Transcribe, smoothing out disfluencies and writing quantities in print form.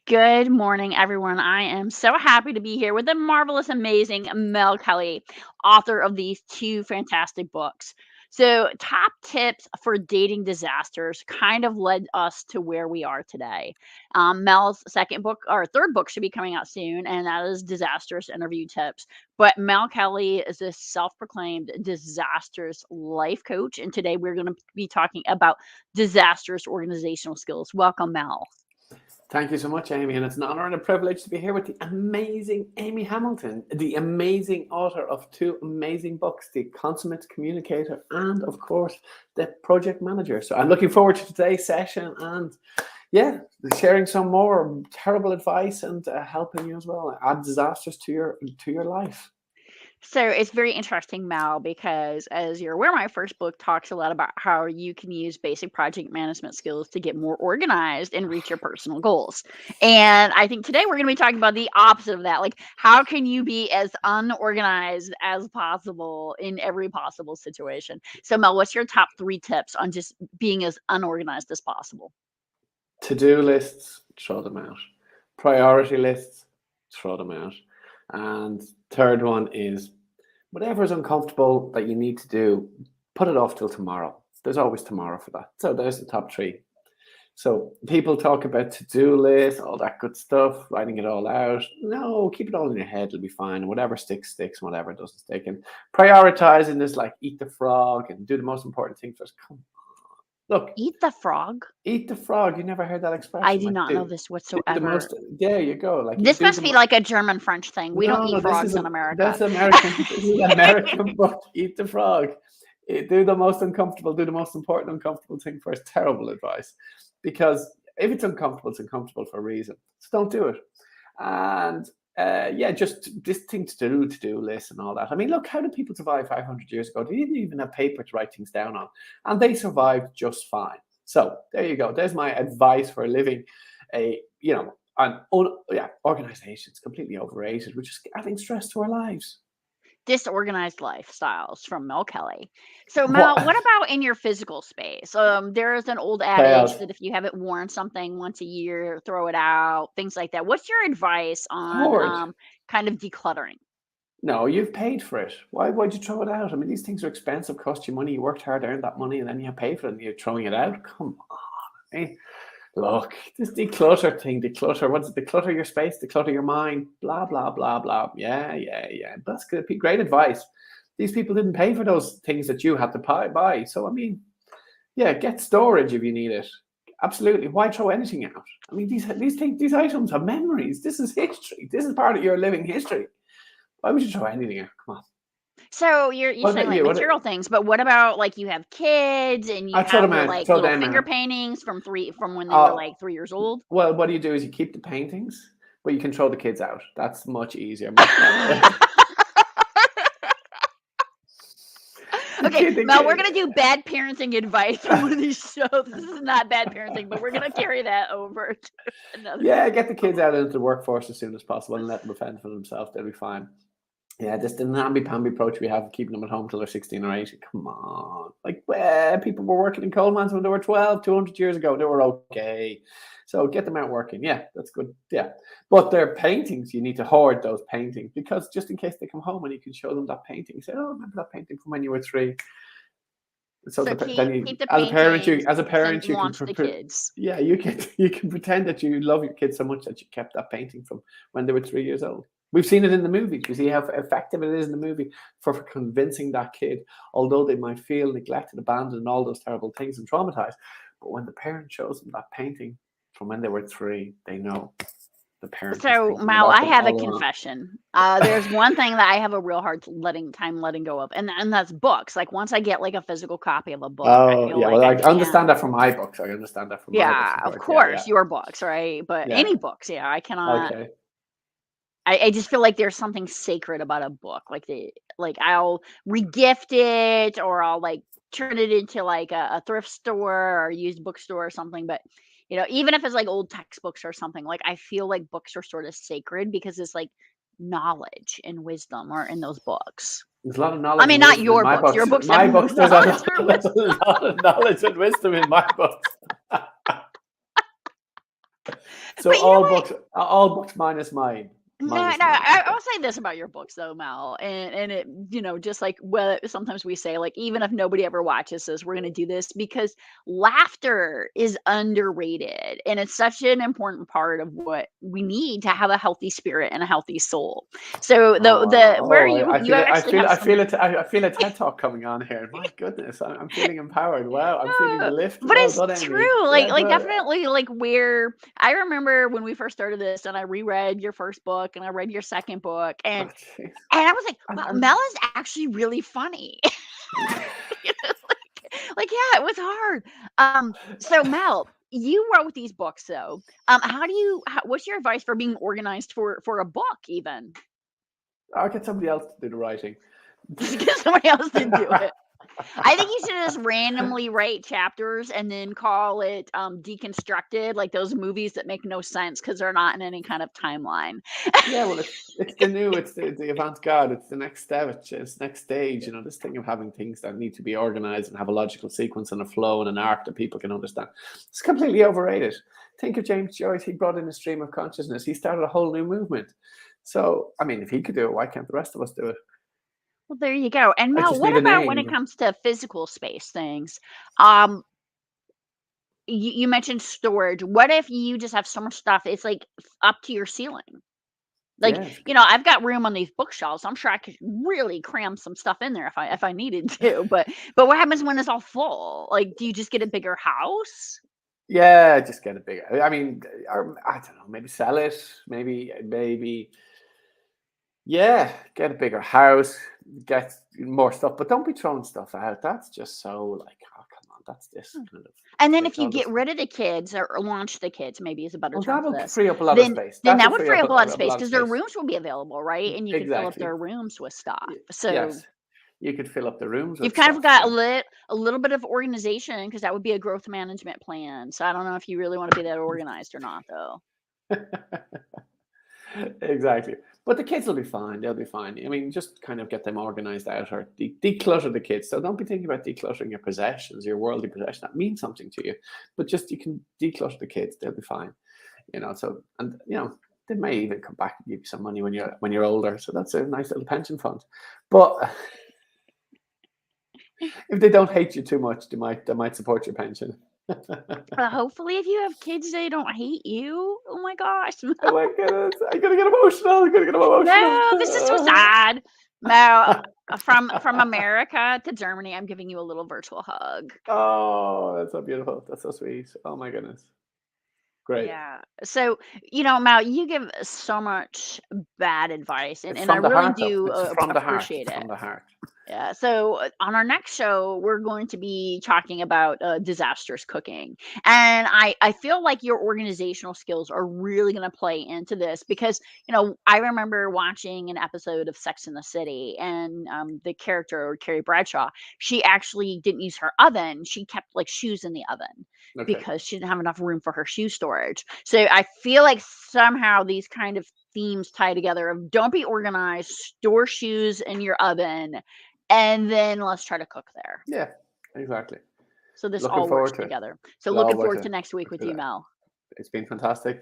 Good morning, everyone. I am so happy to be here with the marvelous, amazing Mel Kelly, author of these two fantastic books. So, top tips for dating disasters kind of led us to where we are today. Mel's second book or third book should be coming out soon, and that is Disastrous Interview Tips. But Mel Kelly is a self proclaimed disastrous life coach, and today we're going to be talking about disastrous organizational skills. Welcome, Mel. Thank you so much, Amy, and it's an honor and a privilege to be here with the amazing Amy Hamilton, the amazing author of two amazing books, The Consummate Communicator and, of course, The Project Manager. So I'm looking forward to today's session and, yeah, sharing some more terrible advice and helping you as well add disasters to your life. So it's very interesting, Mal, because as you're aware, my first book talks a lot about how you can use basic project management skills to get more organized and reach your personal goals. And I think today we're going to be talking about the opposite of that. Like, how can you be as unorganized as possible in every possible situation? So, Mel, what's your top three tips on just being as unorganized as possible? To-do lists, throw them out. Priority lists, throw them out. And third one is whatever is uncomfortable that you need to do, put it off till tomorrow. There's always tomorrow for that. So there's the top three. So people talk about to-do lists, all that good stuff, writing it all out. No, keep it all in your head. It'll be fine. Whatever sticks, sticks. Whatever doesn't stick. And prioritizing is like eat the frog and do the most important thing first. Come Look, Eat the frog? eat the frog. You never heard that I expression? do Like, not know this do the whatsoever. most. There you go. Like, This do must the. be like a German French thing. We don't No, eat no, frogs in America. that's American. This is an American book. Eat the frog. Do the most uncomfortable. Do the most important uncomfortable thing first. Terrible advice, because if it's uncomfortable for a reason. So don't do it. And yeah, just this thing to do lists and all that. I mean, look, how did people survive 500 years ago? They didn't even have paper to write things down on, and they survived just fine. So there you go. There's my advice for living a, organization is completely overrated. We're just adding stress to our lives. Disorganized lifestyles from Mel Kelly. So, Mel, what What about in your physical space? There is an old adage chaos? that if you haven't worn something once a year, throw it out, things like that. What's your advice on Hoard. kind of decluttering? No, you've paid for it. Why'd you throw it out? I mean, these things are expensive, cost you money. You worked hard, earned that money, and then you pay for it and you're throwing it out. Come on. Eh? Look, this declutter thing, declutter. What's it? Declutter your space, declutter your mind, blah, blah, blah, blah. Yeah, yeah, yeah. That's good. Great advice. These people didn't pay for those things that you had to buy. So, I mean, yeah, get storage if you need it. Absolutely. Why throw anything out? I mean, these items have memories. This is history. This is part of your living history. Why would you throw anything out? Come on. So you're What saying about like you? material things, but what about like you have kids and you I throw have them the out. like Throw little them finger out. paintings from when they were Uh, like 3 years old? well, what do you do is you keep the paintings, but you can throw the kids out. That's much easier, much better. the Okay, kid, the Mel, we're kid. gonna do bad parenting advice on one of these shows. This is not bad parenting, but we're gonna carry that over to another Yeah, get the show. kids out into the workforce as soon as possible and let them fend for themselves. They'll be fine. Yeah, just the namby-pamby approach we have of keeping them at home till they're 16 or 18. Come on. Like, people were working in coal mines when they were 12, 200 years ago. They were okay. So get them out working. Yeah, that's good. Yeah. But their paintings, you need to hoard those paintings because just in case they come home and you can show them that painting. You say, oh, remember that painting from when you were 3? So So then keep the as a parent, paintings, send you can launch the kids. yeah, you can pretend that you love your kids so much that you kept that painting from when they were 3 years old. We've seen it in the movies. We see how effective it is in the movie for convincing that kid, although they might feel neglected, abandoned, and all those terrible things and traumatized. But when the parent shows them that painting from when they were 3, they know the parent was So, thinking Mal, about I them have a all along. confession. There's one thing that I have a real hard time letting go of, and that's books. Like once I get like a physical copy of a book, I Oh, feel yeah. like Well, I I can't. understand that from my books. I understand that from my books, Yeah, of of course. Yeah, yeah, course, your books, right? But yeah. any books, yeah, I cannot. Okay. I just feel like there's something sacred about a book. Like I'll regift it or I'll like turn it into like a thrift store or used bookstore or something. But even if it's like old textbooks or something, like I feel like books are sort of sacred because it's like knowledge and wisdom are in those books. There's a lot of I knowledge mean, and not wisdom in your my books. Your books. books have My no books, there's a knowledge lot, or there's a wisdom. lot of knowledge and wisdom in my books. So But you know what? all books minus mine, No, minus no, mine. I Okay. will say this about your books though, Mel, and it, just like what sometimes we say, like even if nobody ever watches this, we're gonna do this because laughter is underrated, and it's such an important part of what we need to have a healthy spirit and a healthy soul. So the where you actually have some. I feel a TED talk coming on here. My goodness, I'm feeling empowered. Wow, I'm feeling the No, lift. but Well it's done, Amy. true. Yeah, Like good. definitely like where I remember when we first started this and I reread your first book and I read your second book Oh, and jeez. I was like, And, wow, and Mel is actually really funny. You know, like yeah, it was hard. So Mel, you wrote these books though. What's your advice for being organized for a book even? I'll get somebody else to do the writing. Just get somebody else to do it. I think you should just randomly write chapters and then call it deconstructed, like those movies that make no sense because they're not in any kind of timeline. Yeah, well, it's the new, it's the avant-garde, it's the next step, it's the next stage. You know, this thing of having things that need to be organized and have a logical sequence and a flow and an arc that people can understand. It's completely overrated. Think of James Joyce. He brought in a stream of consciousness. He started a whole new movement. So, I mean, if he could do it, why can't the rest of us do it? Well, there you go. And I Mel, just what need a about when it name. comes to physical space things? Um, you mentioned storage. What if you just have so much stuff, it's like up to your ceiling? Like, Yeah, I've got room on these bookshelves. I'm sure I could really cram some stuff in there if I needed to. But what happens when it's all full? Like, do you just get a bigger house? yeah, just get a bigger. I mean, or, I don't know. Maybe sell it. Maybe. Yeah, get a bigger house, get more stuff, but don't be throwing stuff out. That's just so like, oh come on, that's this Hmm. kind of And then they if you call get this. rid of the kids or launch the kids, maybe is a better Well, term for that'll this, free up a lot of then space. that That'll would free free up up a lot of a space lot of because their space. rooms will be available, right? And you could fill up Exactly. their rooms with stuff. So Yes, you could fill up the rooms you've with kind of stuff. got Yeah. a little bit of organization because that would be a growth management plan. So I don't know if you really want to be that organized or not, though. Exactly. But the kids will be fine. They'll be fine. I mean, just kind of get them organized out or declutter the kids. So don't be thinking about decluttering your possessions, your worldly possessions. That means something to you. But just you can declutter the kids. They'll be fine. You know, so and you know, they may even come back and give you some money when you're older. So that's a nice little pension fund. But if they don't hate you too much, they might support your pension. Hopefully, if you have kids, they don't hate you. Oh my gosh. Oh my goodness. I'm gonna get emotional. I'm gonna get No, this is so emotional. sad. No, from America to Germany, I'm giving you a little virtual hug. Oh, that's so beautiful. That's so sweet. Oh my goodness. Great. Yeah. So, Mal, you give so much bad advice, It's and I from the really heart, though. do It's from the heart. appreciate It's it. from the heart. Yeah. So on our next show, we're going to be talking about disastrous cooking, and I feel like your organizational skills are really going to play into this because I remember watching an episode of Sex in the City, and the character Carrie Bradshaw, she actually didn't use her oven; she kept like shoes in the oven Okay. because she didn't have enough room for her shoe storage. So I feel like somehow these kind of themes tie together of don't be organized, store shoes in your oven, and then let's try to cook there. Yeah, exactly. So this Looking all works forward to it. together. So Well, looking worth forward to it. next week Let's with do you, that. Mel. It's been fantastic.